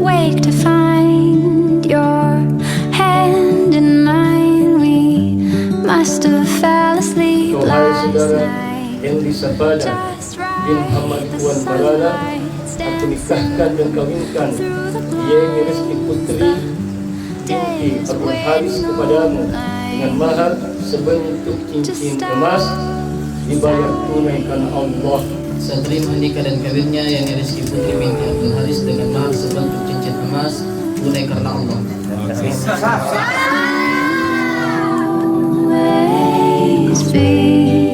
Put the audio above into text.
wake to find your hand in mine. We must have fell asleep last night. Henry Sabana bin Ahmad Puan Barala aku nikahkan dan kawinkan Yeni Rizky Putri binti Abdul Haris kepadamu dengan mahar sebentuk cincin emas dibayar tunai karena Allah. Saya terima nikah dan kawinnya Yeni Rizky Putri binti Abdul Haris dengan mahar sebentuk cincin emas tunai karena Allah. Always be